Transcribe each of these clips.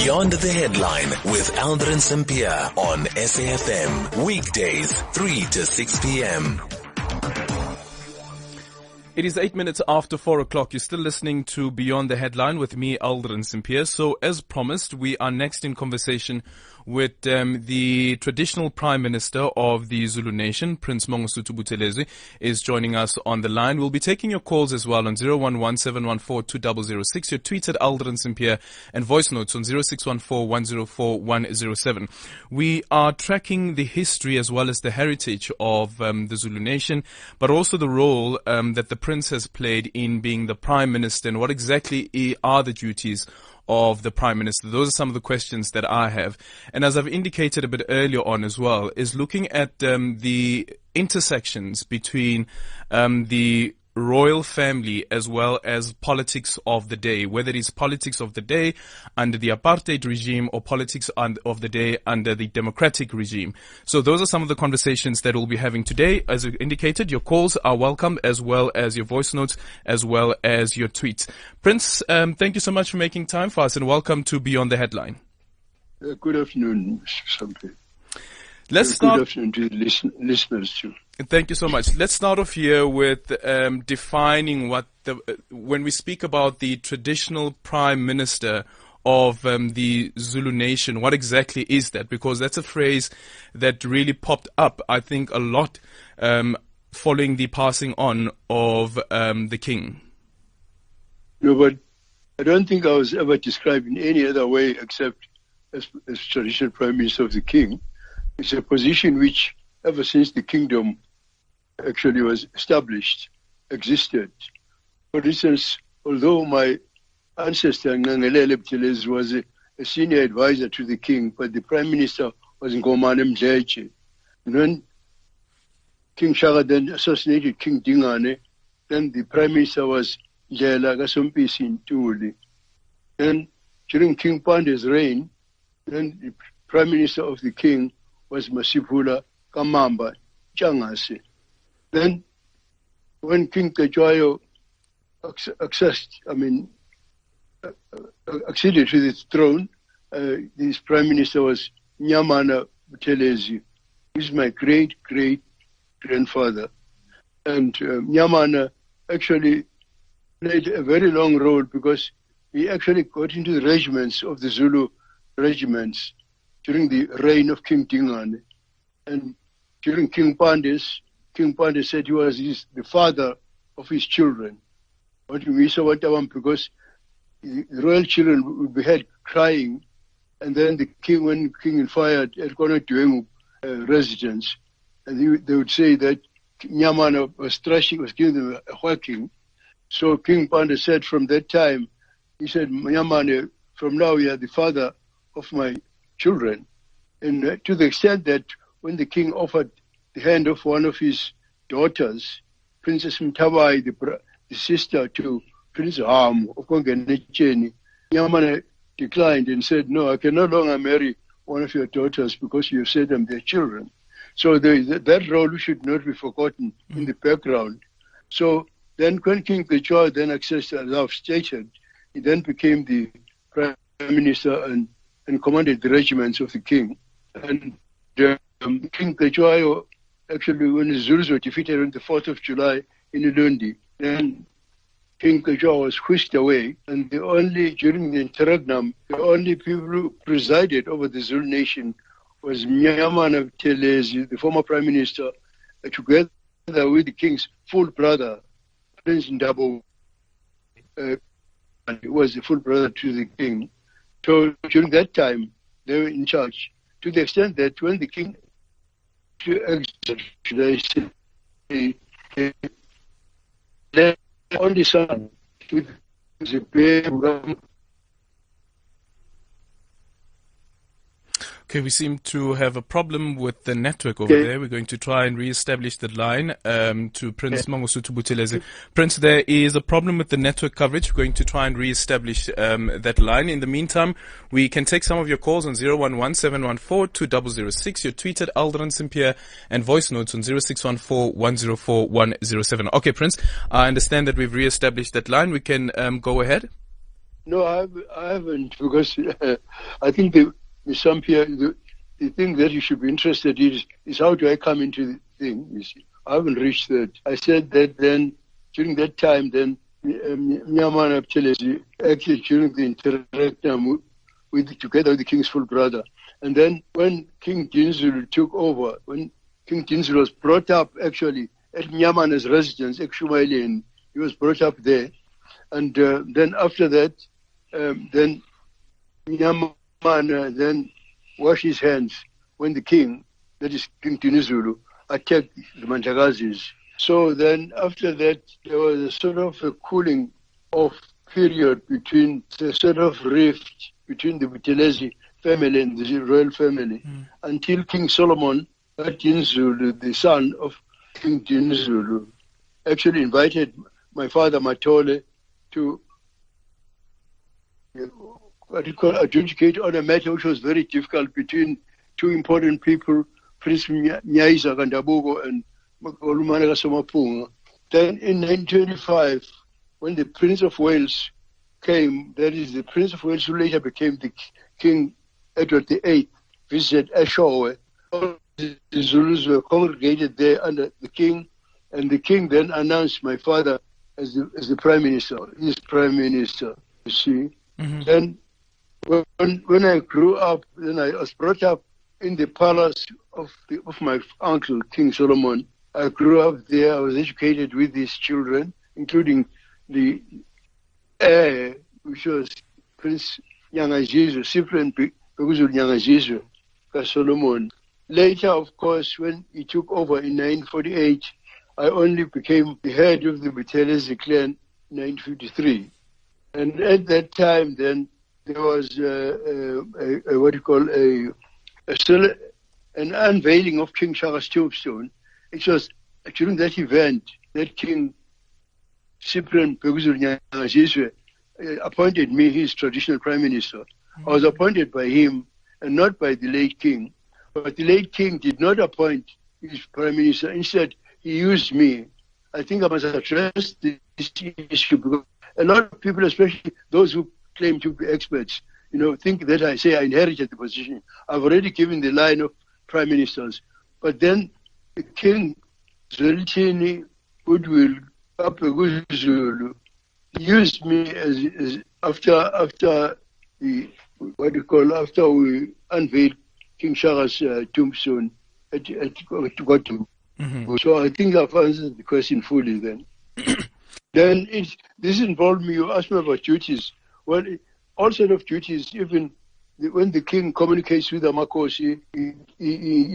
Beyond the Headline with Aldrin Sampear on SAFM. Weekdays, 3 to 6 p.m. It is 8 minutes after 4 o'clock. You're still listening to Beyond the Headline with me, Aldrin Sampear. So as promised, we are next in conversation with the traditional Prime Minister of the Zulu Nation, Prince Mangosuthu Buthelezi, is joining us on the line. We'll be taking your calls as well on 011-714-2006, your tweets at Aldrin Sampear, and voice notes on 0614-104-107. We are tracking the history as well as the heritage of the Zulu Nation, but also the role that the Prince has played in being the Prime Minister, and what exactly are the duties of the Prime Minister. Those are some of the questions that I have. And as I've indicated a bit earlier on as well, is looking at the intersections between the royal family as well as politics of the day, whether it is politics of the day under the apartheid regime or politics of the day under the democratic regime. So those are some of the conversations that we'll be having today. As indicated, your calls are welcome as well as your voice notes as well as your tweets. Prince, thank you so much for making time for us and welcome to Beyond the Headline. Good afternoon, Mr. Sampear. Let's start. Good afternoon to the listeners too. Thank you so much. Let's start off here with defining what when we speak about the traditional Prime Minister of the Zulu Nation, what exactly is that? Because that's a phrase that really popped up, I think, a lot following the passing on of the King. No, but I don't think I was ever described in any other way except as traditional Prime Minister of the King. It's a position which, ever since the kingdom actually was established, existed. For instance, although my ancestor Mandela Ramaphosa was a senior advisor to the king, but the prime minister was iNgonyama. And when King Shaka then assassinated King Dingane, then the prime minister was Ndlela Ntuli. Then during King Pande's reign, then the prime minister of the king was Masipula Kamamba Changase. Then, when King Tejwayo acceded to the throne, his prime minister was Nyamana Buthelezi. He's my great-great-grandfather. And Nyamana actually played a very long role because he actually got into the regiments of the Zulu regiments during the reign of King Dingane. And during King Pande said he was the father of his children. Because the royal children would be heard crying, and then the king, when the king fired at Kono residence, and they would say that Nyamana was giving them a whacking. So King Pande said from that time, he said, Nyamana, from now you are the father of my children. And to the extent that when the king offered the hand of one of his daughters, Princess Mtabai, the sister to Prince Ham of Kongenecheni, Nyamana declined and said, no, I can no longer marry one of your daughters because you have said them their children. So that role should not be forgotten in the background. So then when King Tejwayo then accessed, as I've stated, he then became the Prime Minister and commanded the regiments of the king. And King Tejwayo, actually, when the Zulus were defeated on the 4th of July in Ulundi, then King Tejwayo was whisked away. And during the interregnum, the only people who presided over the Zulu Nation was Nyamana Buthelezi, the former Prime Minister, together with the king's full brother, Prince Ndabo, was the full brother to the king. So during that time, they were in charge, to the extent that when the king exited, their only son, with the Okay, we seem to have a problem with the network over there. We're going to try and re-establish the line to Prince Mangosuthu Buthelezi. Prince, there is a problem with the network coverage. We're going to try and re-establish that line. In the meantime, we can take some of your calls on 011-714-2006, your tweet at Aldrin Sampear, and voice notes on 0614-104-107. Okay, Prince, I understand that we've re-established that line. We can go ahead. No, I haven't, because I think the Sampear, the thing that you should be interested in is how do I come into the thing, you see. I haven't reached that. I said that then, during that time, then, Mandela Buthelezi, actually during the interaction together with the king's full brother. And then when King Zulu took over, when King Zulu was brought up actually at Nyamana's residence, Ekshumayeleni, he was brought up there. And then after that, then Nyamana then washed his hands when the king, that is King Zulu, attacked the Mandagazis. So then after that, there was a sort of a cooling off period between the sort of rift between the Buthelezi family and the royal family until King Solomon, Zulu, the son of King Zulu, actually invited my father Matole to adjudicate on a matter which was very difficult between two important people, Prince Mangosuthu and then in 1925, when the Prince of Wales came, that is the Prince of Wales who later became the King Edward VIII, visited Eshowe. All the Zulus were congregated there under the king, and the king then announced my father as the prime minister, his prime minister, you see. Mm-hmm. Then when I grew up, then I was brought up in the palace of my uncle, King Solomon. I grew up there. I was educated with these children, including the heir, which was Prince Mangosuthu, Cyprian Mangosuthu Solomon. Later, of course, when he took over in 1948, I only became the head of the Buthelezi clan in 1953. And at that time, then, there was an unveiling of King Shaka's tombstone. It was during that event that King Cyprian Mangosuthu appointed me his traditional prime minister. I was appointed by him and not by the late king. But the late king did not appoint his prime minister. Instead, he used me. I think I must address this issue because a lot of people, especially those who claim to be experts, think that I say I inherited the position. I've already given the line of prime ministers. But then the king, Zwelithini Goodwill, Zulu, used me as after we unveiled King Shaka's tombstone at Kwazulu. Mm-hmm. So I think I've answered the question fully then. Then this involved me. You asked me about duties. Well, all sort of duties, even when the king communicates with the Makosi, he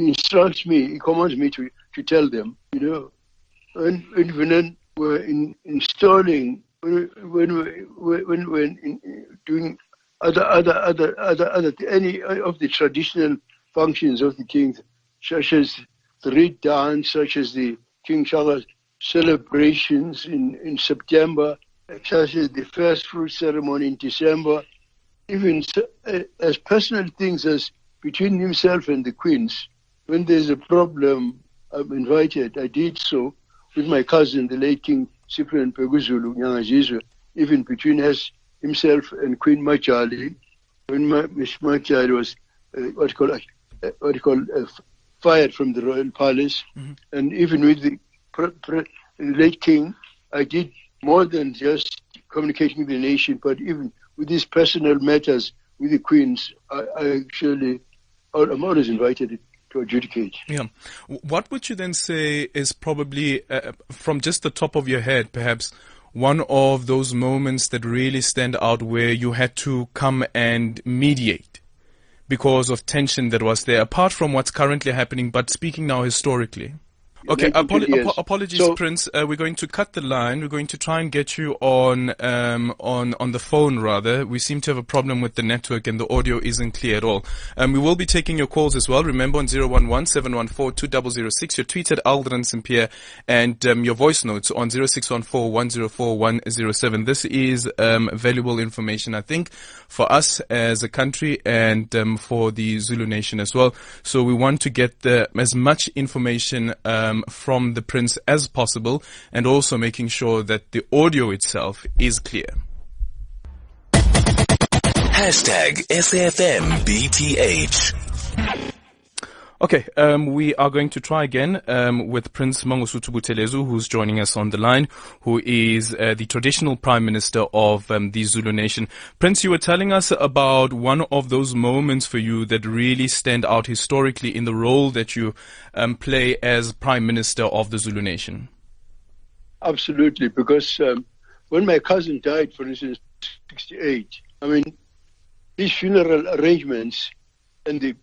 instructs me, he commands me to tell them, And even then we're installing, when doing any of the traditional functions of the king, such as the reed dance, such as the King Shaka celebrations in September, such as the first fruit ceremony in December, even as personal things as between himself and the queens. When there's a problem, I'm invited. I did so with my cousin, the late King Cyprian Mangosuthu, even between himself and Queen Majali, when Miss Majali was fired from the royal palace, mm-hmm. And even with the late king, I did more than just communicating with the nation, but even with these personal matters with the queens, I'm always invited to adjudicate. Yeah. What would you then say is probably, from just the top of your head, perhaps one of those moments that really stand out where you had to come and mediate because of tension that was there, apart from what's currently happening, but speaking now historically? Okay, apologies, Prince. We're going to cut the line. We're going to try and get you on the phone, rather. We seem to have a problem with the network and the audio isn't clear at all. We will be taking your calls as well. Remember, on 011-714-2006, your tweets at Aldrin Sampear, and your voice notes on 0614-104-107. This is valuable information, I think, for us as a country and for the Zulu Nation as well. So we want to get as much information from the Prince as possible, and also making sure that the audio itself is clear. Hashtag SAFMBTH. Okay, we are going to try again with Prince Mangosuthu Buthelezi, who's joining us on the line, who is the traditional Prime Minister of the Zulu Nation. Prince, you were telling us about one of those moments for you that really stand out historically in the role that you play as Prime Minister of the Zulu Nation. Absolutely, because when my cousin died, for instance, 68, I mean, these funeral arrangements and the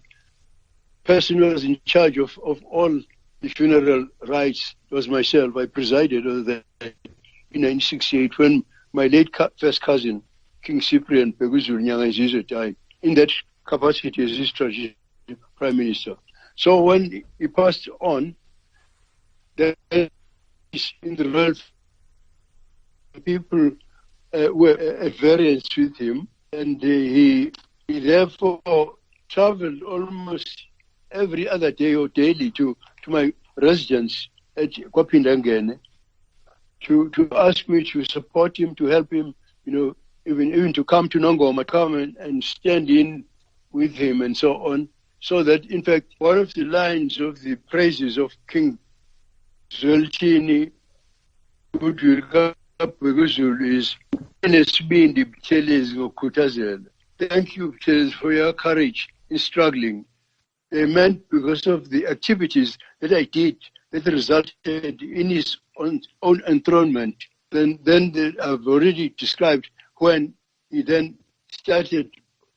person who was in charge of all the funeral rites was myself. I presided over that in 1968 when my late first cousin, King Cyprian Kwazulu died, in that capacity as his traditional Prime Minister. So when he passed on, there is in the world, people were at variance with him, and he therefore traveled almost every other day or daily to my residence at Kwapindangene to ask me to support him, to help him, even to come to Nongoma, come and stand in with him and so on. So that, in fact, one of the lines of the praises of King Zwelithini is, thank you, Buthelezi, for your courage in struggling. They meant because of the activities that I did that resulted in his own enthronement. Then I've already described when he then started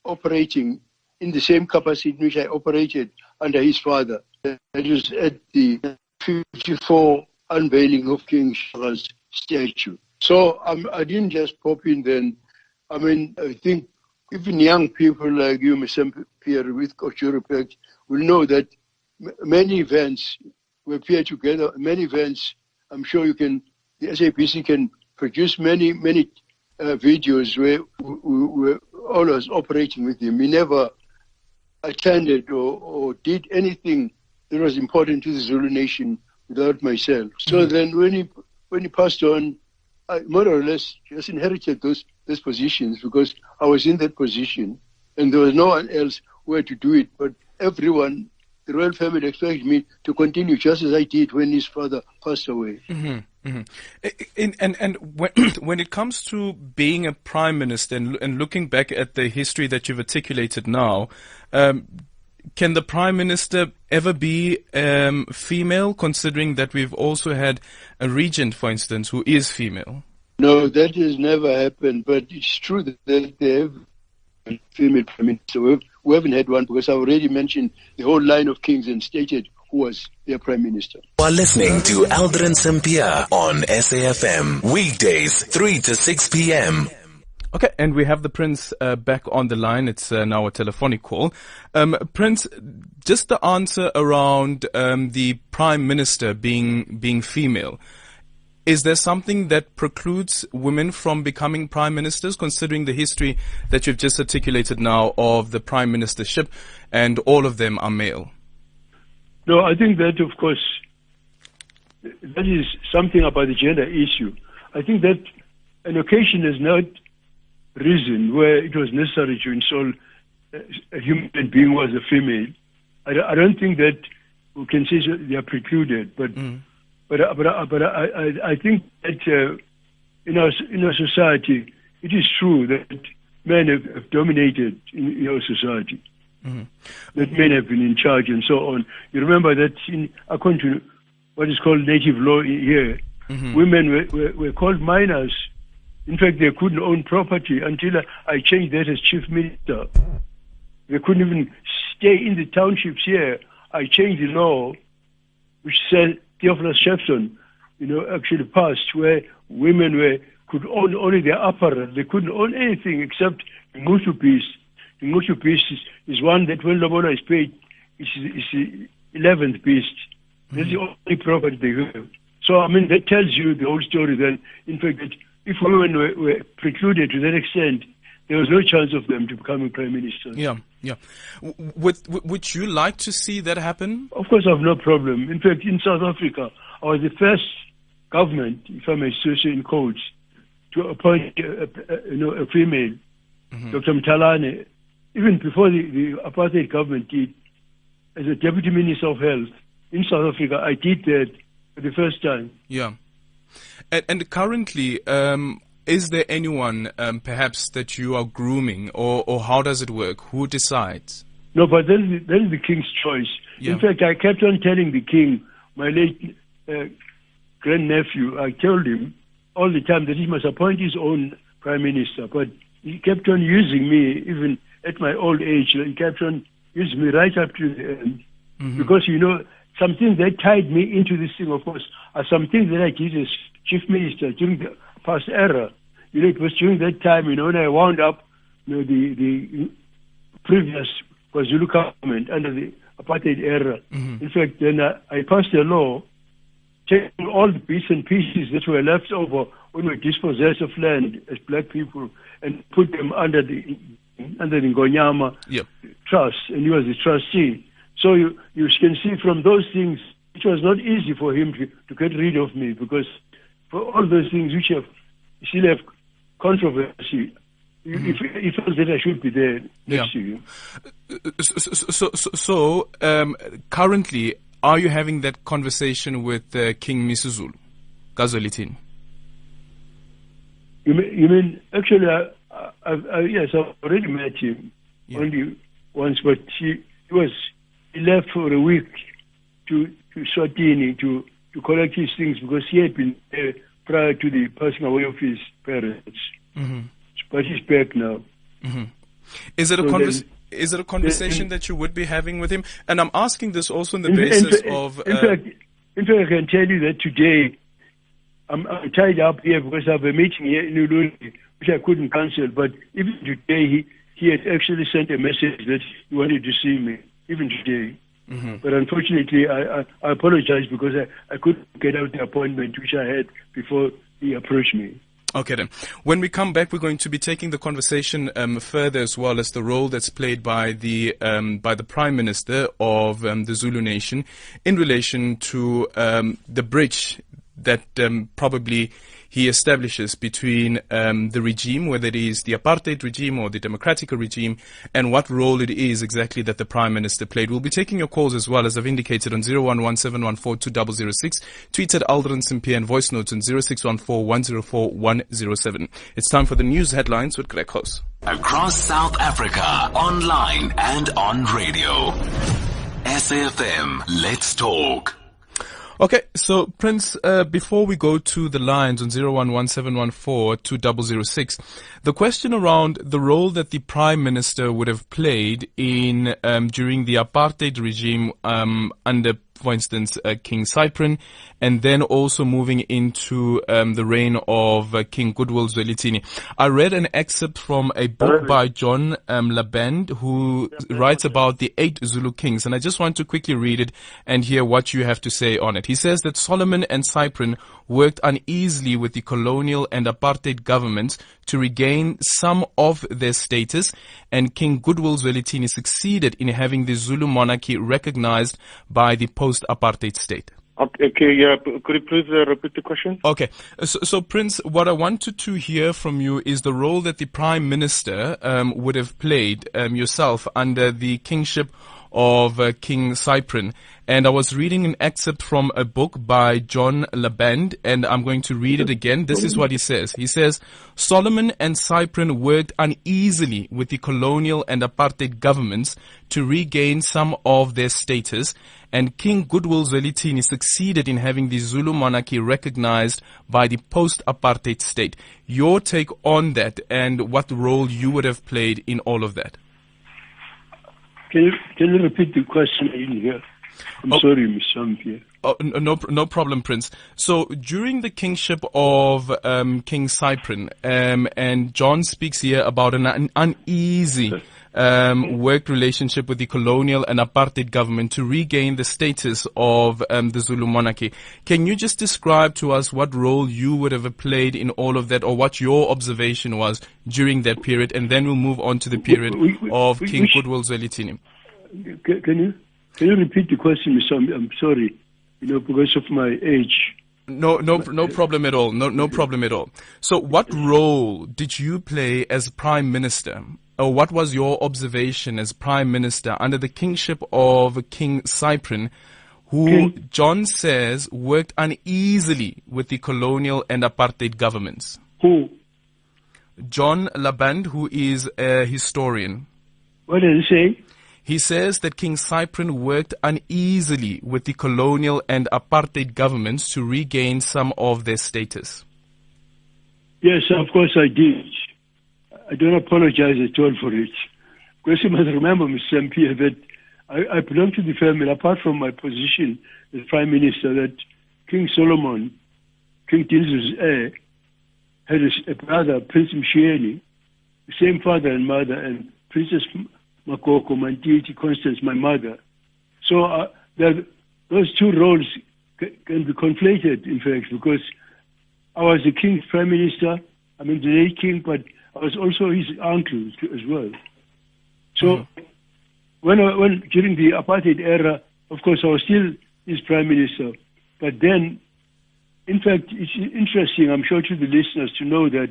operating in the same capacity in which I operated under his father. That was at the 54 unveiling of King Shaka's statue. So I didn't just pop in then. I mean, I think even young people like you, Ms. Sampear, with due respect, will know that many events we appear together. Many events, I'm sure the SABC can produce many videos where we were always operating with him. He never attended or did anything that was important to the Zulu Nation without myself. So then when he passed on, I more or less just inherited those positions because I was in that position and there was no one else where to do it. But everyone, the royal family, expected me to continue just as I did when his father passed away. Mm-hmm, mm-hmm. And when it comes to being a prime minister and looking back at the history that you've articulated now, can the prime minister ever be female, considering that we've also had a regent, for instance, who is female? No, that has never happened, but it's true that they have a female prime minister. We haven't had one because I already mentioned the whole line of kings and stated who was their prime minister. While listening to Aldrin Sampear on SAFM, weekdays 3 to 6 p.m. Okay, and we have the Prince back on the line. It's now a telephonic call. Prince, just the answer around the Prime Minister being female. Is there something that precludes women from becoming Prime Ministers, considering the history that you've just articulated now of the Prime Ministership and all of them are male? No, I think that, of course, that is something about the gender issue. I think that an occasion has not risen where it was necessary to install a human being who was a female. I don't think that we can say they are precluded, but I think that in our society it is true that men have dominated in our society. Mm-hmm. That men have been in charge and so on. You remember that according to what is called native law here, mm-hmm. women were called minors. In fact, they couldn't own property until I changed that as chief minister. They couldn't even stay in the townships here. I changed the law, which said Theophilus Shepson, actually passed, where women could own only their apparel. They couldn't own anything except the Ngutu piece. The Ngutu piece is one that when Lobola is paid, it's the 11th piece. Mm-hmm. That's the only property they have. So, I mean, that tells you the whole story then, in fact, that if women were precluded to that extent, there was no chance of them to becoming prime minister. Yeah. Would you like to see that happen? Of course, I have no problem. In fact, in South Africa, I was the first government, if I may say so in quotes, to appoint a female Dr. Mtalane, even before the apartheid government did, as a Deputy Minister of Health in South Africa, I did that for the first time. Yeah. And currently, is there anyone perhaps that you are grooming, or how does it work? Who decides? No, but that is the King's choice. Yeah. In fact, I kept on telling the King, my late grandnephew, I told him all the time that he must appoint his own Prime Minister, but he kept on using me, even at my old age. He kept on using me right up to the end. Because, some things that tied me into this thing, of course, are some things that I did as Chief Minister during the past era. It was during that time, when I wound up the previous Kwazulu government under the apartheid era. In fact, then I passed a law taking all the bits and pieces that were left over when we dispossessed of land as black people and put them under the iNgonyama trust, and he was the trustee. So you can see from those things, it was not easy for him to get rid of me, because for all those things which still have controversy, he felt that I should be there next to him. So currently, are you having that conversation with King Misuzulu, Gazolitini? You mean actually? Yes, I've already met him only once, but he left for a week to Swatini to collect his things, because he had been there prior to the passing away of his parents. But he's back now. Is it a conversation that you would be having with him? And I'm asking this also on the basis of... In fact, I can tell you that today I'm tied up here because I have a meeting here in Noli, which I couldn't cancel. But even today, he had actually sent a message that he wanted to see me, even today. But unfortunately, I apologize because I couldn't get out the appointment which I had before he approached me. Okay then. When we come back, we're going to be taking the conversation further, as well as the role that's played by the Prime Minister of the Zulu Nation in relation to the bridge that probably he establishes between the regime, whether it is the apartheid regime or the democratic regime, and what role it is exactly that the Prime Minister played. We'll be taking your calls as well, as I've indicated, on 0117142006, tweets at Aldrin Sampear, and voice notes on 0614104107. It's time for the news headlines with Greg House. Across South Africa, online and on radio. SAFM, let's talk. Okay, so Prince, before we go to the lines on 0117142006, the question around the role that the Prime Minister would have played in during the apartheid regime under, for instance, King Cyprian, and then also moving into the reign of King Goodwill Zwelithini. I read an excerpt from a book by John Laband, who writes about the 8 Zulu kings, and I just want to quickly read it and hear what you have to say on it. He says that Solomon and Cyprian worked uneasily with the colonial and apartheid governments to regain some of their status, and King Goodwill Zwelithini succeeded in having the Zulu monarchy recognized by the post-apartheid state. Okay, yeah. Could you please repeat the question? Okay. So, Prince, what I wanted to hear from you is the role that the Prime Minister would have played yourself under the kingship of King Cyprian. And I was reading an excerpt from a book by John Laband, and I'm going to read it again. This is what he says. He says, Solomon and Cyprian worked uneasily with the colonial and apartheid governments to regain some of their status, and King Goodwill Zwelithini succeeded in having the Zulu monarchy recognized by the post-apartheid state. Your take on that, and what role you would have played in all of that? Can you repeat the question in here? I'm sorry, Ms. Sampear. Oh, no problem, Prince. So during the kingship of King Cyprian, and John speaks here about an uneasy work relationship with the colonial and apartheid government to regain the status of the Zulu monarchy. Can you just describe to us what role you would have played in all of that, or what your observation was during that period, and then we'll move on to the period of King Goodwill Zwelithini. Can you repeat the question, Mr. I'm sorry, because of my age. No problem at all. No problem at all. So what role did you play as Prime Minister? Or what was your observation as Prime Minister under the kingship of King Cyprian, who John says worked uneasily with the colonial and apartheid governments? Who? John Laband, who is a historian. What does he say? He says that King Cyprian worked uneasily with the colonial and apartheid governments to regain some of their status. Yes, of course I did. I don't apologize at all for it. Because you must remember, Mr. Sampear, that I belong to the family, apart from my position as Prime Minister, that King Solomon, King Dinsu's heir, had a brother, Prince Mangosuthu, the same father and mother, and Princess Makoko, Mantiti, Constance, my mother. So those two roles can be conflated, in fact, because I was the king's prime minister, the late king, but I was also his uncle as well. So when during the apartheid era, of course, I was still his prime minister. But then, in fact, it's interesting, I'm sure to the listeners, to know that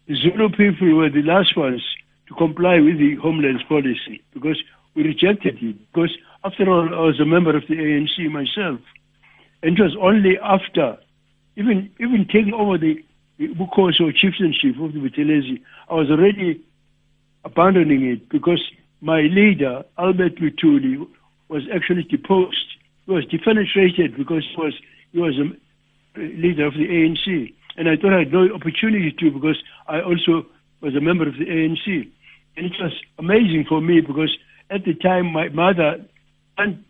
the Zulu people were the last ones to comply with the Homeland policy because we rejected it. Because after all, I was a member of the ANC myself. And it was only after, even taking over the Bukhosi chieftainship of the Buthelezi, I was already abandoning it because my leader, Albert Lutuli, was actually deposed. He was defenestrated because he was a leader of the ANC. And I thought I had no opportunity to because I also was a member of the ANC. And it was amazing for me because at the time my mother sent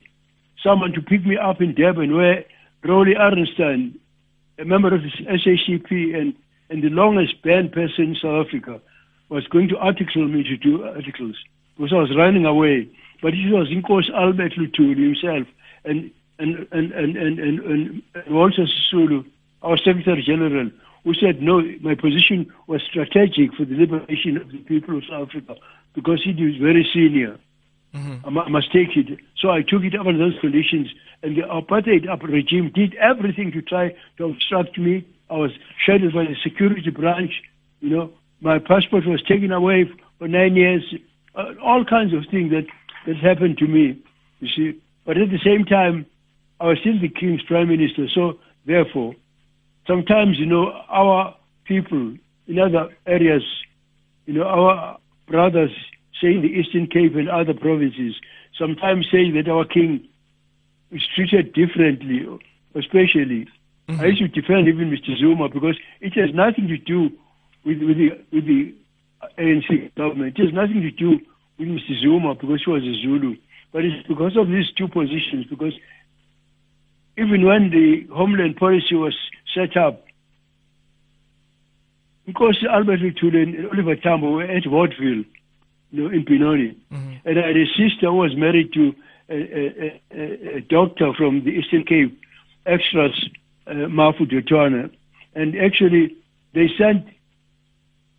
someone to pick me up in Durban where Rolly Arnstein, a member of the SACP and the longest banned person in South Africa, was going to article me to do articles because I was running away. But it was Inkosi Albert Lutuli himself and Walter Sisulu, our Secretary General, who said, no, my position was strategic for the liberation of the people of South Africa because he was very senior. I must take it. So I took it under those conditions. And the apartheid regime did everything to try to obstruct me. I was shadowed by the security branch. My passport was taken away for 9 years. All kinds of things that happened to me, you see. But at the same time, I was still the king's prime minister. So therefore, sometimes, our people in other areas, our brothers, say in the Eastern Cape and other provinces, sometimes say that our king is treated differently, especially. I used to defend even Mr. Zuma because it has nothing to do with the ANC government. It has nothing to do with Mr. Zuma because he was a Zulu. But it's because of these two positions, because even when the Homeland policy was set up, because Albert Lutuli and Oliver Tambo were at Vaudeville, in Benoni. And I had a sister who was married to a doctor from the Eastern Cape, Extras Mafu Dotwana. And actually, they sent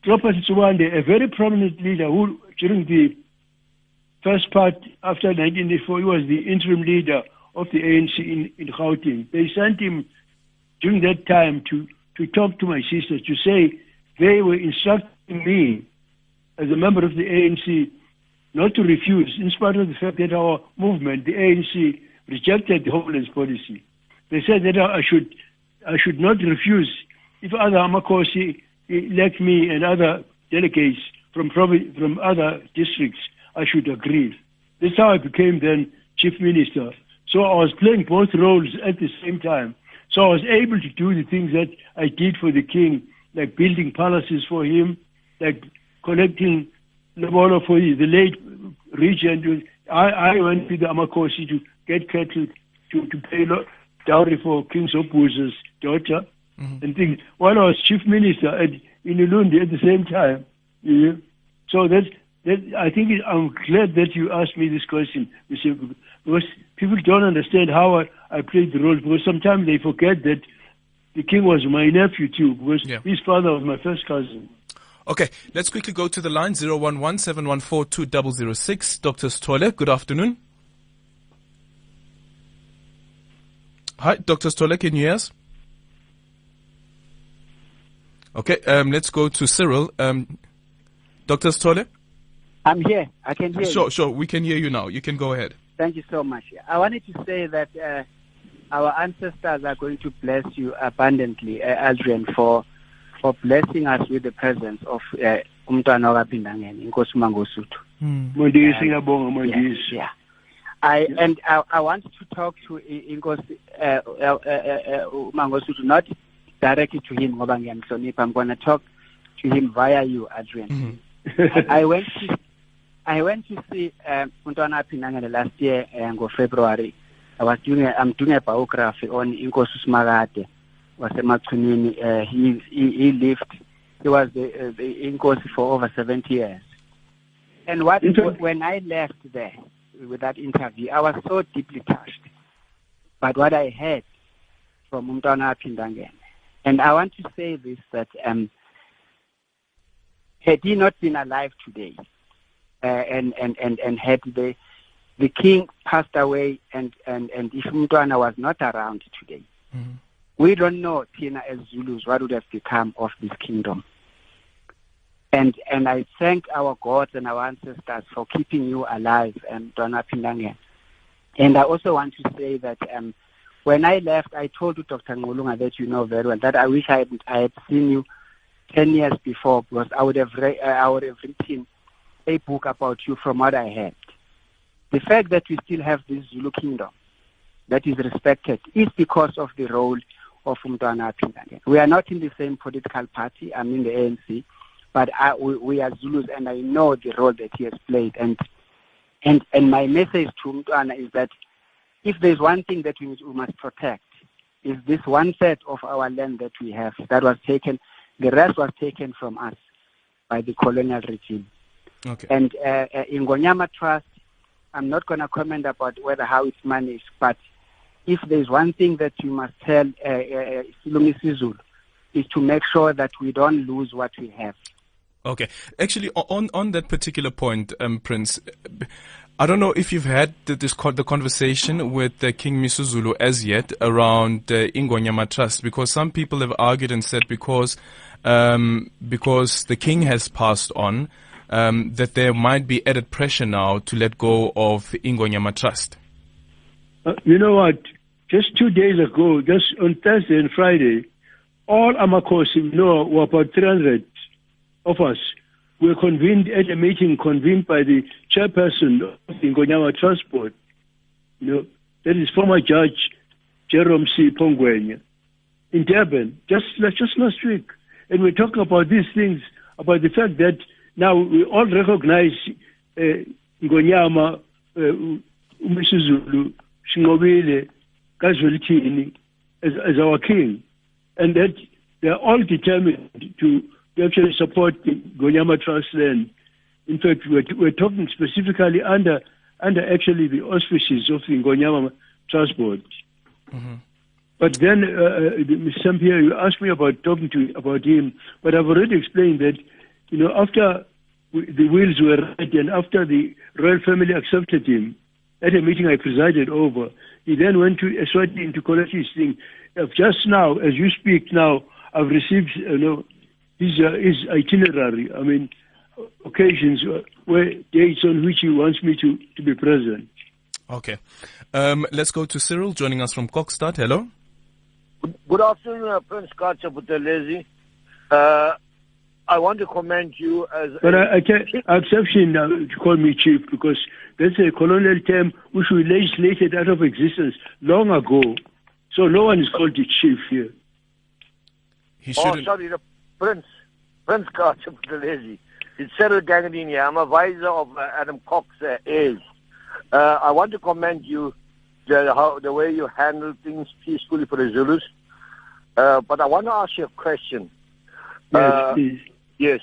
Clopas Tsubande, a very prominent leader who, during the first part after 1984, he was the interim leader of the ANC in Gauteng. They sent him during that time to talk to my sisters, to say they were instructing me as a member of the ANC not to refuse, in spite of the fact that our movement, the ANC, rejected the Homeland policy. They said that I should not refuse if other Amakosi elect me and other delegates from other districts. I should agree. That's how I became then chief minister. So I was playing both roles at the same time. So I was able to do the things that I did for the king, like building palaces for him, like collecting Lobolo for the late regent. I went to the Amakosi to get cattle to pay dowry for King Sopuza's daughter and things. While I was chief minister in Ulundi at the same time. So I think I'm glad that you asked me this question, because people don't understand how I played the role, because sometimes they forget that the king was my nephew too, because his father was my first cousin. Okay, let's quickly go to the line, 011-714-2006. Dr. Stole, good afternoon. Hi, Dr. Stole, can you hear us? Okay, let's go to Cyril. Dr. Stole? I'm here. I can hear you. Sure. We can hear you now. You can go ahead. Thank you so much. I wanted to say that our ancestors are going to bless you abundantly, Aldrin, for blessing us with the presence of Umntwana kaPhindangene, Prince Mangosuthu. Yeah. I want to talk to Inkosi Mangosuthu, not directly to him, ngoba ngiyamhlonipha. I'm going to talk to him via you, Adrian. I went to see Umntwana kaPhindangene last year in February. I'm doing a biography on Inkosi Smakade wasemachunini. He lived. He was the Inkosi for over 70 years. And when I left there with that interview, I was so deeply touched by what I heard from Umntwana kaPhindangene. And I want to say this, that had he not been alive today, and had the king passed away, and if Umntwana was not around today, we don't know, Tina, as Zulus, what would have become of this kingdom. And I thank our gods and our ancestors for keeping you alive, Umntwana kaPhindangene. And I also want to say that when I left, I told you, Dr. Ngolunga, that you know very well, that I wish I had seen you 10 years before, because I would have written a book about you from what I heard. The fact that we still have this Zulu kingdom that is respected is because of the role of Umntwana kaPhindangene. We are not in the same political party. I'm in the ANC, but we are Zulus, and I know the role that he has played. And my message to Umntwana is that if there's one thing that we must protect, is this 1/3 of our land that we have that was taken. The rest was taken from us by the colonial regime. Okay. And iNgonyama Trust, I'm not going to comment about how it's managed, but if there's one thing that you must tell Zulu is to make sure that we don't lose what we have. Okay. Actually, on that particular point, Prince, I don't know if you've had the conversation with King Misuzulu as yet around iNgonyama Trust, because some people have argued and said because the king has passed on, that there might be added pressure now to let go of iNgonyama Trust. You know what? Just 2 days ago, just on Thursday and Friday, all Amakosi, were about 300 of us were convened at a meeting convened by the chairperson of the iNgonyama Trust Board. That is former Judge Jerome C. Pongwenya in Durban, just last week. And we're talking about these things, about the fact that now we all recognize iNgonyama, uMisuzulu, Shingobile, Kazwelithini as our king, and that they're all determined to actually support the iNgonyama Trust land. In fact, we're talking specifically under actually the auspices of the iNgonyama Trust Board. Mm-hmm. But then, Mr. Sampear, you asked me about about him, but I've already explained that, after the wheels were right and after the royal family accepted him at a meeting I presided over, he then went to Eswatini to collect his thing. Just now, as you speak now, I've received, his itinerary. I mean, occasions where dates on which he wants me to be present. Okay. Let's go to Cyril joining us from Kokstad. Hello. Good afternoon, Prince Mangosuthu Buthelezi. I want to commend you as... But I accept him now to call me chief, because that's a colonial term which we legislated out of existence long ago. So no one is called the chief here. Sorry, the Prince Mangosuthu Buthelezi. It's Cyril Gangadini. I'm a advisor of Adam Cox heirs. I want to commend you the way you handle things peacefully for the Zulus. But I want to ask you a question. Yes, please. Yes.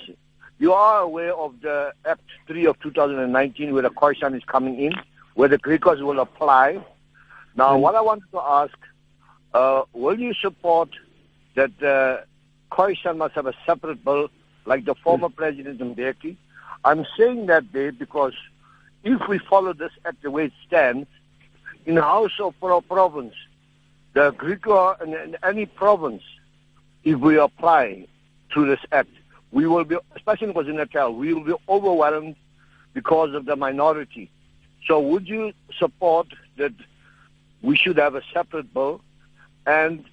You are aware of the Act 3 of 2019 where the Khoisan is coming in, where the Griquas will apply. Now, what I wanted to ask, will you support that Khoisan must have a separate bill like the former President Mbeki? I'm saying that there because if we follow this act the way it stands, in the House of Province, the Griqua in any province, if we apply to this act, we will be, especially in KwaZulu-Natal, we will be overwhelmed because of the minority. So would you support that we should have a separate bill? And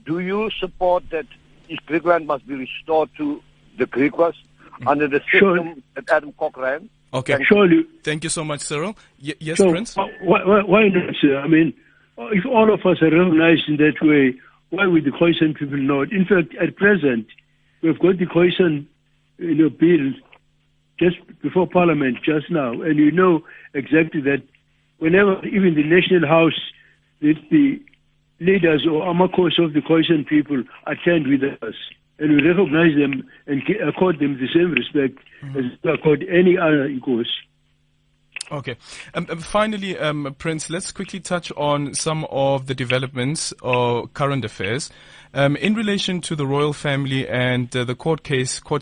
do you support that East Griqualand must be restored to the Griquas under the system that Adam Cock ran? Okay. Surely. Thank you so much, Cyril. Yes, So, Prince? why not, sir? I mean, if all of us are recognized in that way, why would the Khoisan people not? In fact, at present, we've got the Khoisan bill just before Parliament just now, and you know exactly that whenever, even the National House, the leaders or amakos of the Khoisan people attend with us, and we recognize them and accord them the same respect as we accord any other Inkosi. Okay. Finally, Prince, let's quickly touch on some of the developments or current affairs. In relation to the royal family and the court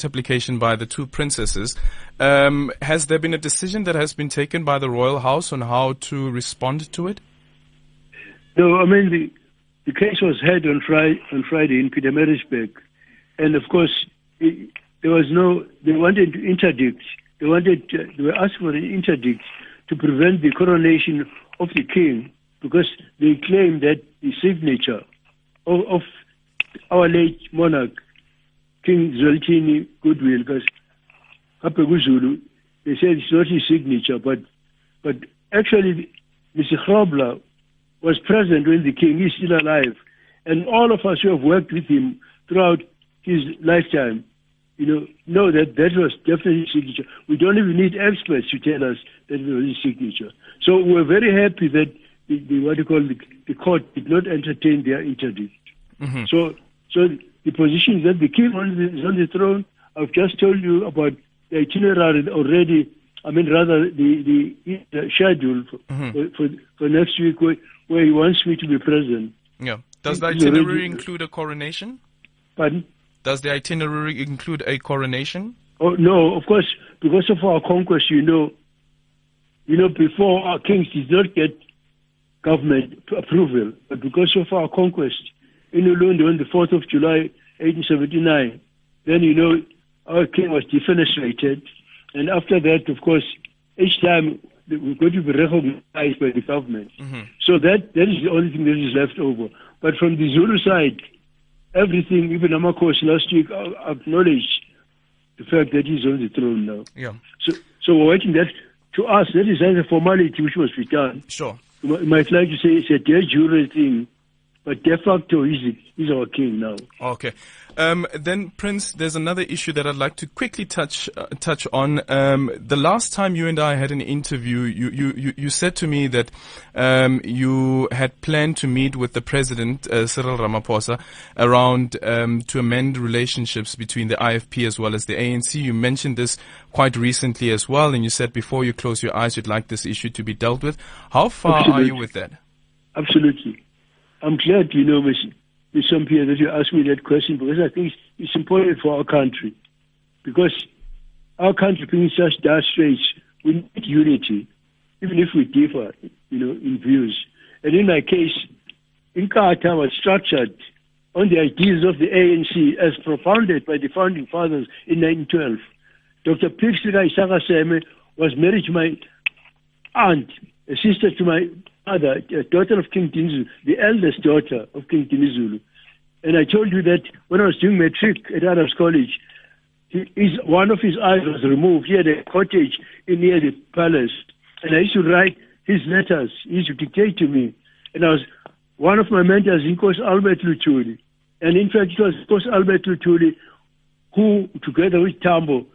application by the two princesses, has there been a decision that has been taken by the royal house on how to respond to it? No, I mean, the case was heard on Friday in Pietermaritzburg. And of course, they wanted to interdict. They were asked for an interdict to prevent the coronation of the king because they claim that the signature of our late monarch, King Zwelithini Goodwill, because Zulu, they said it's not his signature, but actually, Mr. Grobler was present when the king is still alive, and all of us who have worked with him throughout his lifetime, know that was definitely his signature. We don't even need experts to tell us that it was his signature. So we're very happy that the court did not entertain their interdict. Mm-hmm. So the position is that the king is on the throne. I've just told you about the itinerary already. I mean, rather the schedule for next week where he wants me to be present. Yeah. Does the itinerary include a coronation? Pardon? Does the itinerary include a coronation? Oh no, of course, because of our conquest, before our kings did not get government approval, but because of our conquest in Ulundi on the 4th of July, 1879, then our king was defenestrated, and after that, of course, each time we're going to be recognized by the government. Mm-hmm. So that is the only thing that is left over. But from the Zulu side, everything, even Amakos last week, acknowledged the fact that he's on the throne now. Yeah. So we're waiting that to us. That is as a formality which must be done. Sure. You might like to say it's a de jure thing, but de facto he's our king now. Okay. Then, Prince, there's another issue that I'd like to quickly touch on. The last time you and I had an interview, you said to me that you had planned to meet with the President, Cyril Ramaphosa, around to amend relationships between the IFP as well as the ANC. You mentioned this quite recently as well, and you said before you close your eyes, you'd like this issue to be dealt with. How far Absolutely. are you with that? Absolutely. I'm glad, Ms. Sampear, that you asked me that question because I think it's important for our country. Because our country being such dire straits, we need unity, even if we differ, in views. And in my case, Inkatha was structured on the ideas of the ANC as propounded by the founding fathers in 1912. Dr. Pixley Isakaseme was married to my aunt, a sister to my mother, a daughter of King Dinizulu, the eldest daughter of King Dinizulu. And I told you that when I was doing matric at Arabs College, one of his eyes was removed. He had a cottage near the palace. And I used to write his letters. He used to dictate to me. And one of my mentors, Inkosi Albert Luthuli. And in fact, it was Inkosi Albert Luthuli who, together with Tambo,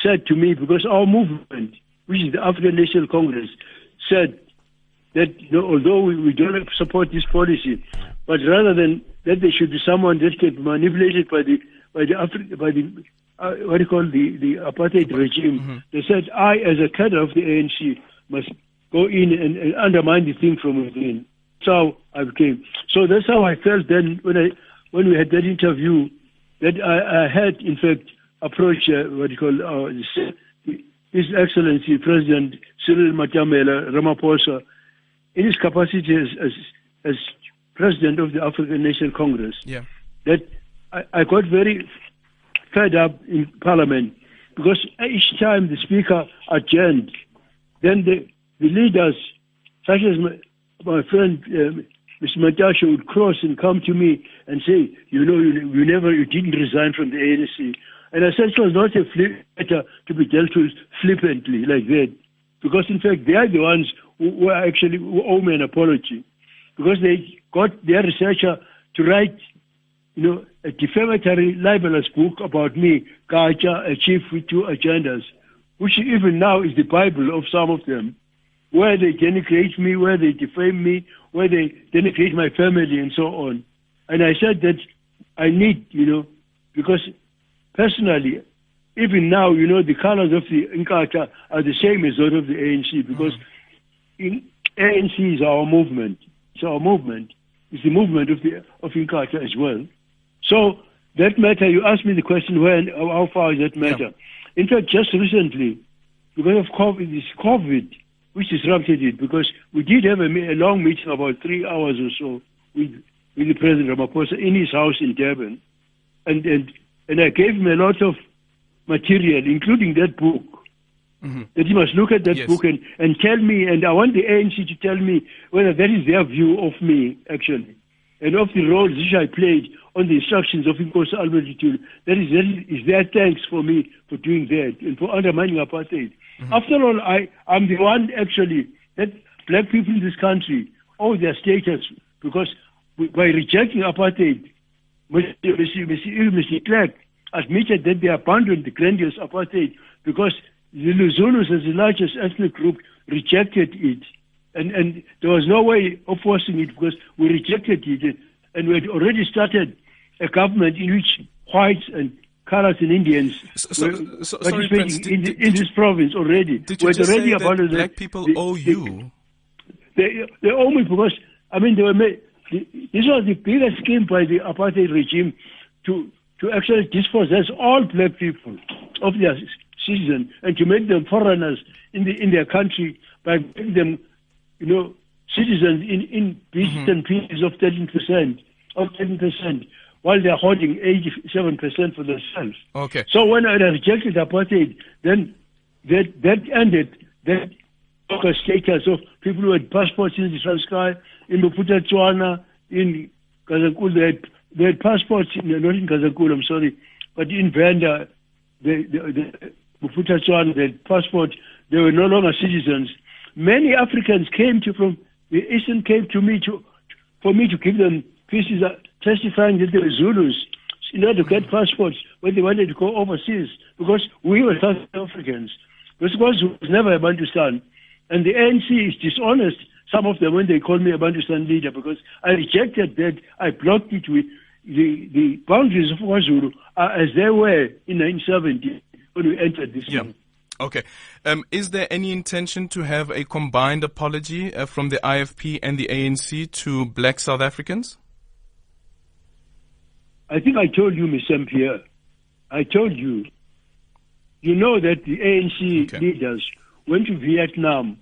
said to me, because our movement, which is the African National Congress, said that although we don't support this policy, but rather than that there should be someone that can be manipulated by the apartheid regime. Mm-hmm. They said I, as a cadre of the ANC, must go in and undermine the thing from within. That's how I became. So that's how I felt then when we had that interview. That I had in fact approached His Excellency President Cyril Ramaphosa in his capacity as president of the African National Congress, Yeah. that I got very fed up in Parliament because each time the Speaker adjourned, then the leaders, such as my friend Mr. Matasha, would cross and come to me and say, you didn't resign from the ANC. And I said it was not a matter to be dealt with flippantly like that, because in fact they are the ones who owe me an apology, because they got their researcher to write, a defamatory libelous book about me, Kacha, a chief with two agendas, which even now is the Bible of some of them, where they denigrate me, where they defame me, where they denigrate my family and so on. And I said that I need, because personally, even now, the colors of the Inkatha are the same as those of the ANC, because ANC is our movement. It's our movement. It's the movement of Inkatha as well. So that matter, you asked me the question, how far is that matter? Yeah. In fact, just recently, because of COVID, which disrupted it, because we did have a long meeting, about 3 hours or so, with the President Ramaphosa in his house in Durban, and I gave him a lot of material, including that book, that he must look at that book and tell me, and I want the ANC to tell me whether that is their view of me, actually, and of the roles which I played on the instructions of Nkosi Albert Lutuli. That is their thanks for me for doing that and for undermining apartheid. After all, I'm the one, actually, that black people in this country owe their status, because by rejecting apartheid, Mr. Clark admitted that they abandoned the grandiose apartheid because the Zulus, as the largest ethnic group, rejected it. And there was no way of forcing it, because we rejected it. And we had already started a government in which whites and colors and Indians were participating in this province already. Did you just say that black people owe you? They owe me because, this was the biggest scheme by the apartheid regime to actually dispossess all black people of their citizens and to make them foreigners in their country by making them, citizens in bits and pieces of 13%, while they're holding 87% for themselves. Okay. So when I rejected apartheid, then that ended that status of people who had passports in the Transkei, in Mpumalanga, in Kazakul. They had passports, not in Kazakul, I'm sorry, but in Venda, the Mpumalanga, they had passports. They were no longer citizens. Many Africans came from the Eastern Cape to me for me to give them pieces testifying that they were Zulus in order to get passports when they wanted to go overseas, because we were South Africans. Because Kwazulu was never a Bantustan. And the ANC is dishonest, some of them, when they call me a Bantustan leader, because I rejected that. I blocked it with the boundaries of Kwazulu as they were in 1970 when we entered this country. Okay. Is there any intention to have a combined apology from the IFP and the ANC to black South Africans? I think I told you, Ms. Sampear. I told you. You know that the ANC leaders went to Vietnam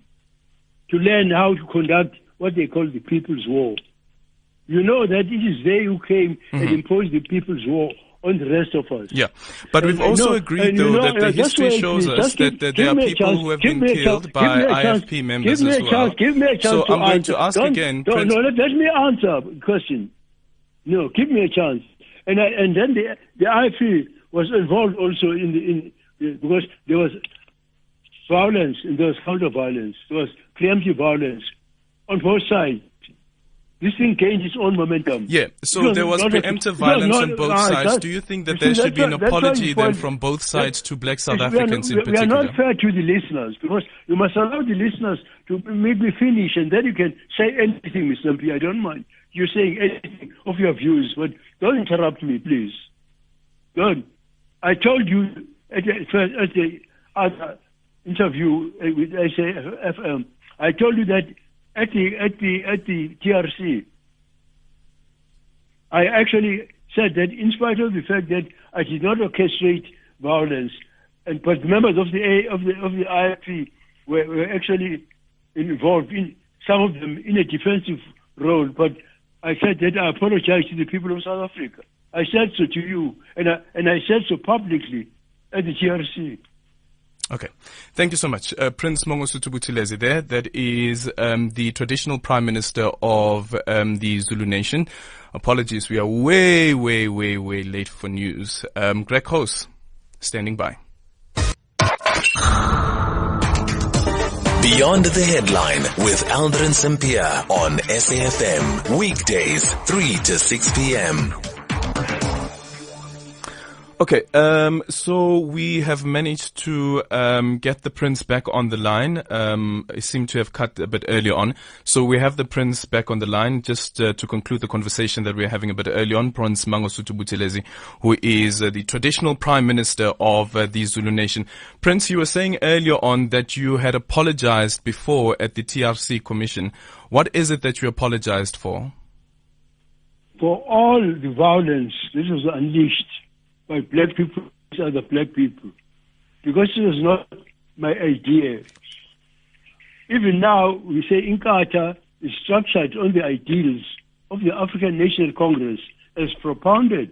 to learn how to conduct what they call the People's War. You know that it is they who came and imposed the People's War on the rest of us. Yeah, but we've also agreed, though, that the history shows us that there are people who have been killed by IFP members as well. Give me a chance so I'm going to ask again. Let me answer the question. No, give me a chance. And then the IFP was involved also because there was violence and there was counter-violence. There was preemptive violence on both sides. This thing gained its own momentum. Yeah, so there was preemptive violence on both sides. Do you think that there should be an apology then from both sides to black South Africans in particular? We are not fair to the listeners, because you must allow the listeners to make me finish, and then you can say anything, Mr. MP. I don't mind you saying anything of your views, but don't interrupt me, please. Don't. I told you at the other interview with SAFM, I told you that at the TRC, I actually said that in spite of the fact that I did not orchestrate violence, but members of the IFP were actually involved in some of them in a defensive role, but I said that I apologize to the people of South Africa. I said so to you, and I said so publicly at the GRC. Okay. Thank you so much. Prince Mangosuthu Buthelezi there. That is the traditional Prime Minister of the Zulu Nation. Apologies, we are way late for news. Greg House, standing by. Beyond the Headline with Aldrin Sampear on SAFM. Weekdays, 3 to 6 p.m. Okay, so we have managed to get the Prince back on the line. It seemed to have cut a bit earlier on. So we have the Prince back on the line just to conclude the conversation that we are having a bit earlier on. Prince Mangosuthu Buthelezi, who is the traditional Prime Minister of the Zulu Nation. Prince, you were saying earlier on that you had apologized before at the TRC Commission. What is it that you apologized for? For all the violence that was unleashed by black people against other black people, because it was not my idea. Even now, we say Inkatha is structured on the ideals of the African National Congress as propounded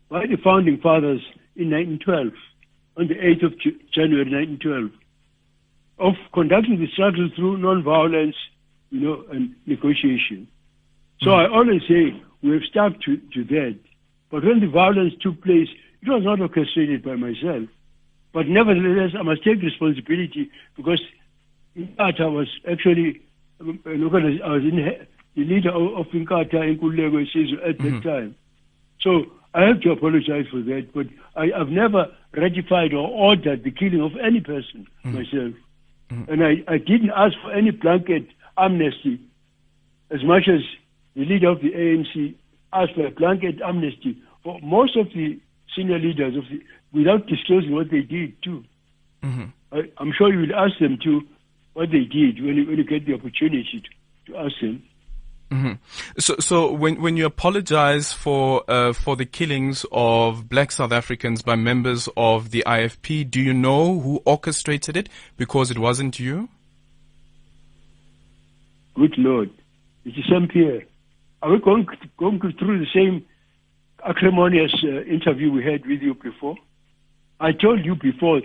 by the Founding Fathers in 1912, on the 8th of January 1912, of conducting the struggle through non-violence, and negotiation. So I always say we have stuck to that. But when the violence took place, it was not orchestrated by myself. But nevertheless, I must take responsibility because Inkatha was actually, I was the leader of Inkatha in Kulego at that time. So I have to apologize for that. But I've never ratified or ordered the killing of any person myself. And I didn't ask for any blanket amnesty as much as the leader of the ANC asked for a blanket amnesty for most of the senior leaders without disclosing what they did too. I'm sure you will ask them too what they did when you get the opportunity to ask them. So when you apologize for the killings of black South Africans by members of the IFP, do you know who orchestrated it? Because it wasn't you? Good Lord. It is Sampear. Are we going through the same acrimonious interview we had with you before? I told you before,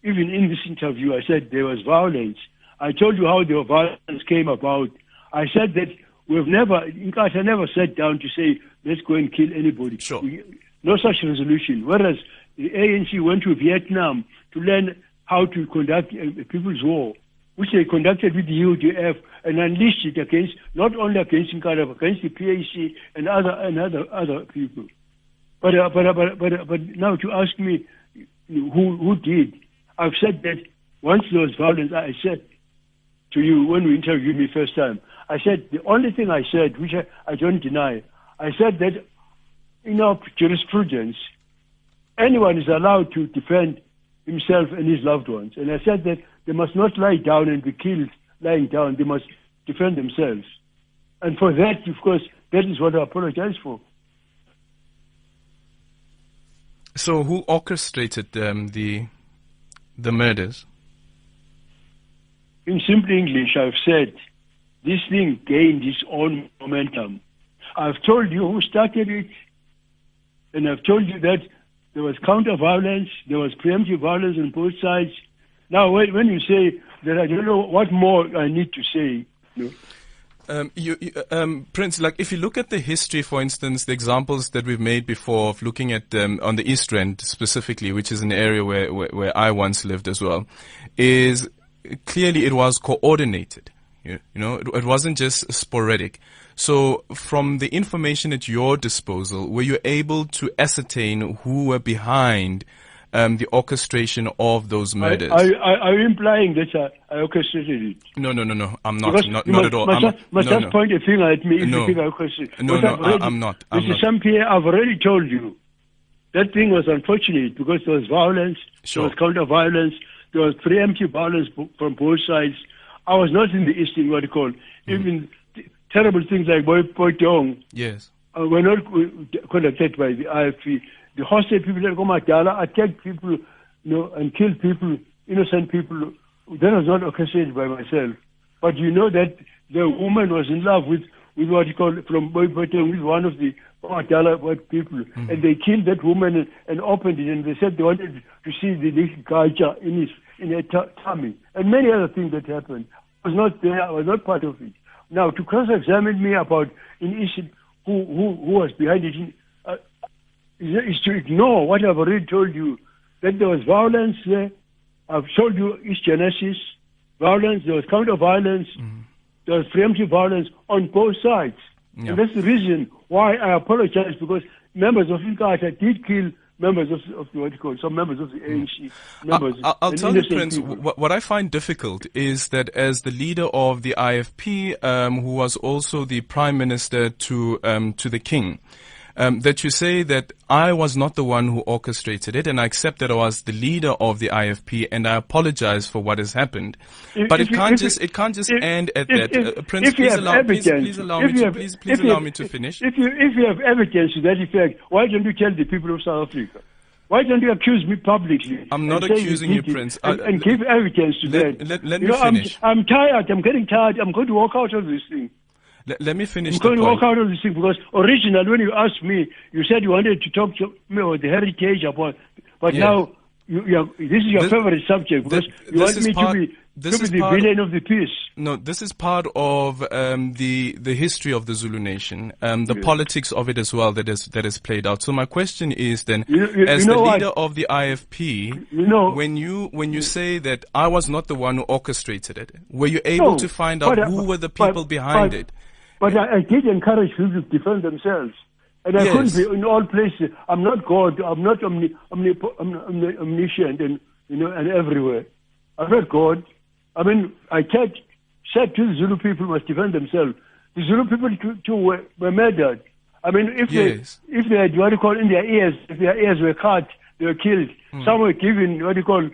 even in this interview, I said there was violence. I told you how the violence came about. I said that Inkatha never sat down to say, let's go and kill anybody. Sure. No such resolution. Whereas the ANC went to Vietnam to learn how to conduct a people's war, which they conducted with the UDF and unleashed it against, not only against Inkatha, but against the PAC and other people. But now to ask me who did, I've said that once there was violence, I said to you when you interviewed me first time, I said the only thing I said, which I don't deny, I said that in our jurisprudence, anyone is allowed to defend himself and his loved ones. And I said that they must not lie down and be killed lying down. They must defend themselves. And for that, of course, that is what I apologize for. So who orchestrated the murders? In simple English, I've said this thing gained its own momentum. I've told you who started it, and I've told you that there was counter-violence, there was preemptive violence on both sides. Now, when you say that I don't know what more I need to say, Prince, like if you look at the history, for instance, the examples that we've made before of looking at on the East Rand specifically, which is an area where I once lived as well, is clearly it was coordinated. It wasn't just sporadic. So from the information at your disposal, were you able to ascertain who were behind the orchestration of those murders? Are you implying that I orchestrated it? No. I'm not. Not at all. Must just point a finger at me if you think I orchestrated it. I'm not. Mr. Sampear, I've already told you that thing was unfortunate because there was violence, Sure. There was counter-violence, there was preemptive violence from both sides. I was not in the Eastern, what you call, even terrible things like Boytong. Yes. Were not conducted by the IFP. The hostile people at Gomadala attacked people, and killed people, innocent people. That was not orchestrated by myself. But you know that the woman was in love with what you call from Boypoteng, with one of the Dala white people, and they killed that woman and opened it, and they said they wanted to see the culture in her tummy, and many other things that happened. I was not there. I was not part of it. Now, to cross-examine me about an issue who was behind it is to ignore what I've already told you, that there was violence there. I've told you its genesis, violence, there was counter-violence, there was preemptive violence on both sides. Yeah. And that's the reason why I apologize, because members of Inkatha did kill members of what you call some members of the ANC. I'll tell you, Prince, what I find difficult is that as the leader of the IFP, who was also the prime minister to the king, that you say that I was not the one who orchestrated it, and I accept that I was the leader of the IFP, and I apologize for what has happened. But it can't just end at that. Prince, please allow me to finish. If you have evidence to that effect, why don't you tell the people of South Africa? Why don't you accuse me publicly? I'm not accusing you, Prince. And give evidence to that. Let me finish. I'm tired. I'm getting tired. I'm going to walk out of this thing. Let me finish. I'm going to walk out of this thing, because originally when you asked me, you said you wanted to talk to me about the heritage, but now this is your favorite subject, because you want me to be the villain of the piece. No, this is part of the history of the Zulu Nation, the politics of it as well that is played out. So my question is then, as the leader of the IFP, when you say that I was not the one who orchestrated it, were you able to find out who were the people behind it? But I did encourage people to defend themselves. And I couldn't be in all places. I'm not God. I'm not omniscient and everywhere. I'm not God. I mean, I said to the Zulu people must defend themselves. The Zulu people too were murdered. I mean, if they had what you call in their ears, if their ears were cut, they were killed. Some were given what you call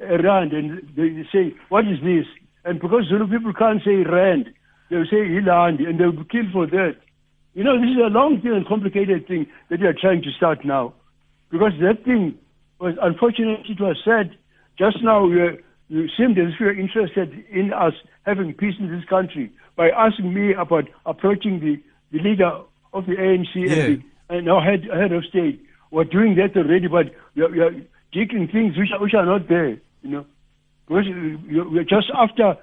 a rand, and they say, what is this? And because Zulu people can't say rand, they will say Hilandi, and they will be killed for that. This is a long thing and complicated thing that you are trying to start now. Because that thing was, unfortunately, it was said just now, you seemed as if you were interested in us having peace in this country by asking me about approaching the leader of the ANC and our head of state. We're doing that already, but you're digging things which are not there, Because you're just after,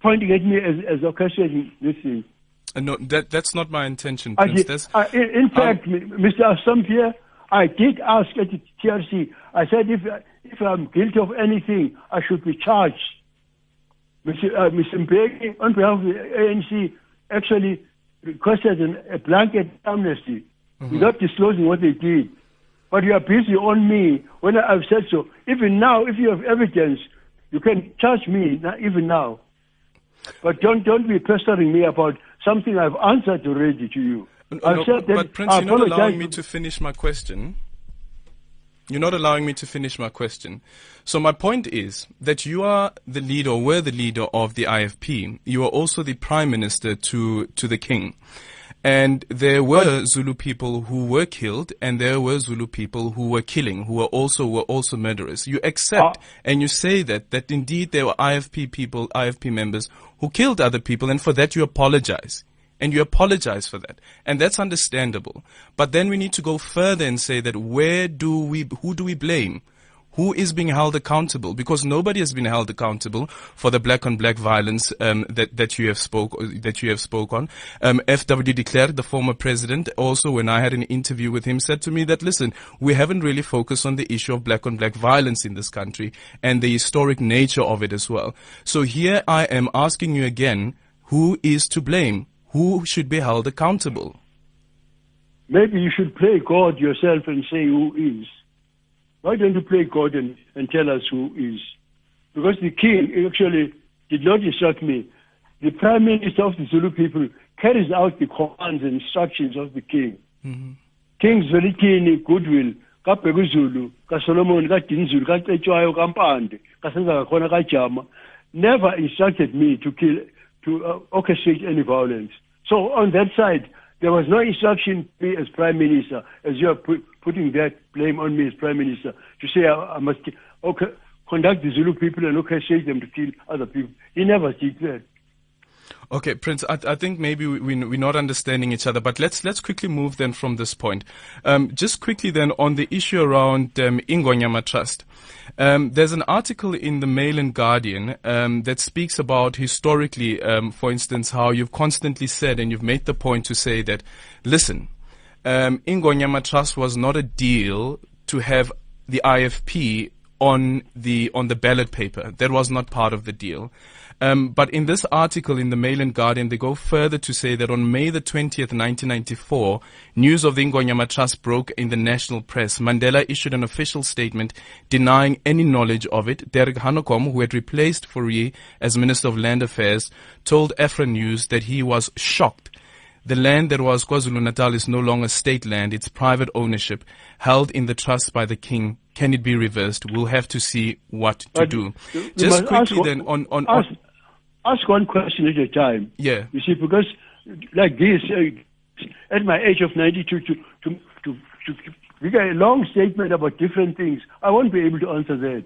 pointing at me as orchestrating this thing. No, that's not my intention, Prince. In fact, Mr. Sampear, I did ask at the TRC. I said if I'm guilty of anything, I should be charged. Mr. Mbeki, on behalf of the ANC, actually requested a blanket amnesty without disclosing what they did. But you are busy on me when I've said so. Even now, if you have evidence, you can charge me even now. But don't be pestering me about something I've answered already to you. But Prince, you're not allowing me to finish my question. You're not allowing me to finish my question. So my point is that you are the leader, or were the leader of the IFP. You are also the prime minister to the king. And there were Zulu people who were killed, and there were Zulu people who were killing, who were also murderers. You accept and you say that indeed there were IFP members who killed other people, and for that you apologize. And you apologize for that. And that's understandable. But then we need to go further and say that who do we blame? Who is being held accountable? Because nobody has been held accountable for the black on black violence that you have spoke on. F.W. de Klerk, the former president, also when I had an interview with him, said to me that, listen, we haven't really focused on the issue of black on black violence in this country and the historic nature of it as well. So here I am asking you again, who is to blame? Who should be held accountable? Maybe you should play God yourself and say who is. Why don't you play God and tell us who is? Because the king actually did not instruct me. The prime minister of the Zulu people carries out the commands and instructions of the king. Mm-hmm. King's very keen goodwill. Zulu, Solomon, Dinzulu, Kachwayo, Kampande, Kasaza, Kona Kajama, never instructed me to orchestrate any violence. So on that side, there was no instruction to me as prime minister, as you are putting that blame on me as prime minister, to say I must conduct the Zulu people and orchestrate them to kill other people. He never did that. Okay, Prince, I think maybe we're not understanding each other, but let's quickly move then from this point. Just quickly then on the issue around iNgonyama Trust. There's an article in the Mail and Guardian that speaks about historically, for instance, how you've constantly said, and you've made the point to say that, listen, iNgonyama Trust was not a deal to have the IFP on the ballot paper. That was not part of the deal. But in this article in the Mail and Guardian, they go further to say that on May the 20th, 1994, news of the iNgonyama Trust broke in the national press. Mandela issued an official statement denying any knowledge of it. Derek Hanekom, who had replaced Fourie as Minister of Land Affairs, told Afra News that he was shocked. The land that was KwaZulu-Natal is no longer state land. It's private ownership, held in the trust by the king. Can it be reversed? We'll have to see what to do. Just quickly then ask one question at a time. Yeah. You see, because like this, at my age of 92, to make a long statement about different things, I won't be able to answer that.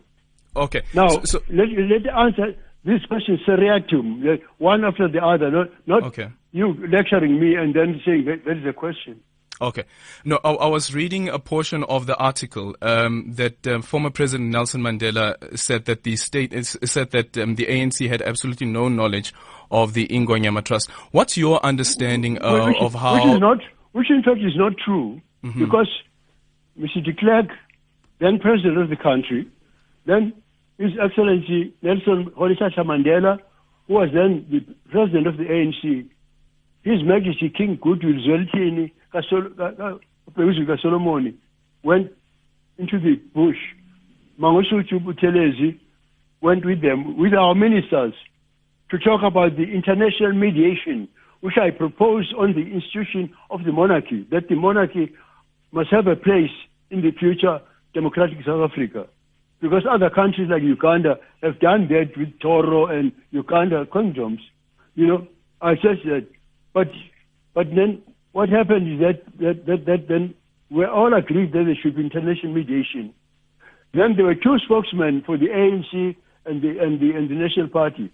Okay. Now, let answer this question seriatim, one after the other, not okay. You lecturing me and then saying that is a question. Okay. No, I was reading a portion of the article that former President Nelson Mandela said that the the ANC had absolutely no knowledge of the iNgonyama Trust. What's your understanding of how? Which in fact is not true, because Mr. de Klerk, then President of the country, then His Excellency Nelson Mandela, who was then the President of the ANC, His Majesty King Goodwill Zwelithini Solomon went into the bush. Mangosuthu Buthelezi went with them, with our ministers, to talk about the international mediation, which I proposed on the institution of the monarchy, that the monarchy must have a place in the future democratic South Africa. Because other countries like Uganda have done that with Toro and Uganda kingdoms. I said that. But then what happened is that then we all agreed that there should be international mediation. Then there were two spokesmen for the ANC and the National Party.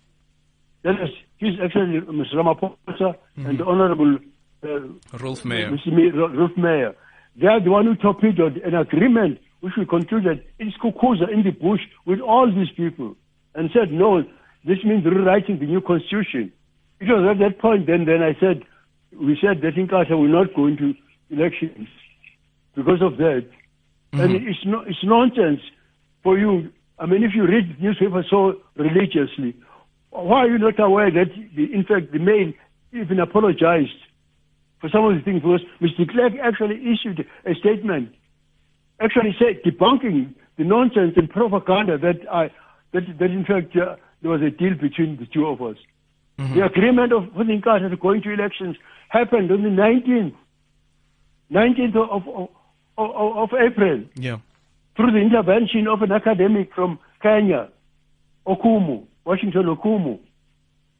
That is His Excellency Mr. Ramaphosa and the Honorable Rolf Meyer. Rolf Meyer. They are the one who torpedoed an agreement which we concluded in Skukuza, in the bush, with all these people, and said, no, this means rewriting the new constitution. It was at that point then we said that Inkatha will not go into elections because of that. And it's nonsense for you. I mean, if you read newspapers so religiously, why are you not aware that, in fact, the Mail even apologized for some of the things? Because Mr. Clark actually issued a statement, actually said, debunking the nonsense and propaganda that in fact, there was a deal between the two of us. The agreement of Inkatha to going to elections happened on the 19th of April. Yeah. Through the intervention of an academic from Kenya, Washington Okumu.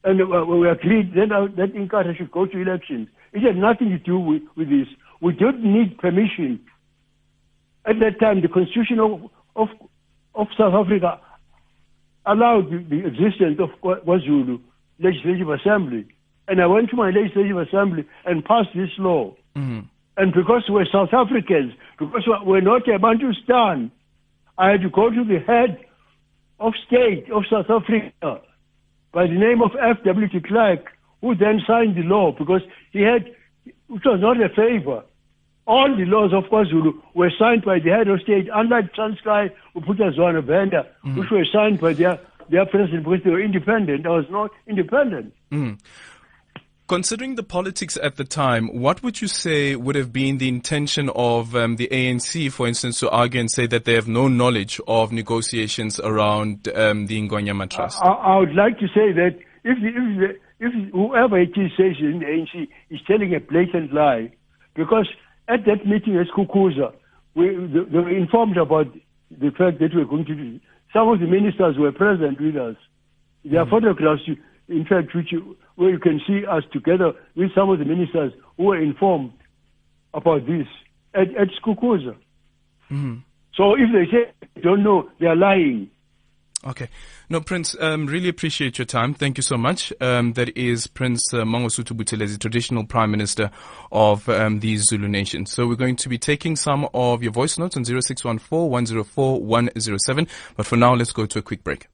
And we agreed that Inkatha should go to elections. It had nothing to do with this. We didn't need permission. At that time, the Constitution of South Africa allowed the existence of KwaZulu Legislative Assembly. And I went to my Legislative Assembly and passed this law. And because we're South Africans, because we're not a Bantustan, I had to go to the head of state of South Africa by the name of F.W. de Klerk, who then signed the law, because it was not a favor. All the laws of KwaZulu were signed by the head of state, unlike Transkei, Uputazwana Venda, which were signed by their president because they were independent. I was not independent. Considering the politics at the time, what would you say would have been the intention of the ANC, for instance, to argue and say that they have no knowledge of negotiations around the iNgonyama Trust? I would like to say that if whoever it is says in the ANC is telling a blatant lie, because at that meeting at Skukuza, they were informed about the fact that we were going to do. Some of the ministers were present with us. There are photographs, in fact, where you can see us together with some of the ministers who were informed about this at Skukuza. So if they say they don't know, they are lying. Okay. No, Prince, really appreciate your time. Thank you so much. That is Prince Mangosuthu Buthelezi, traditional Prime Minister of the Zulu Nation. So we're going to be taking some of your voice notes on 0614 104 107. But for now, let's go to a quick break.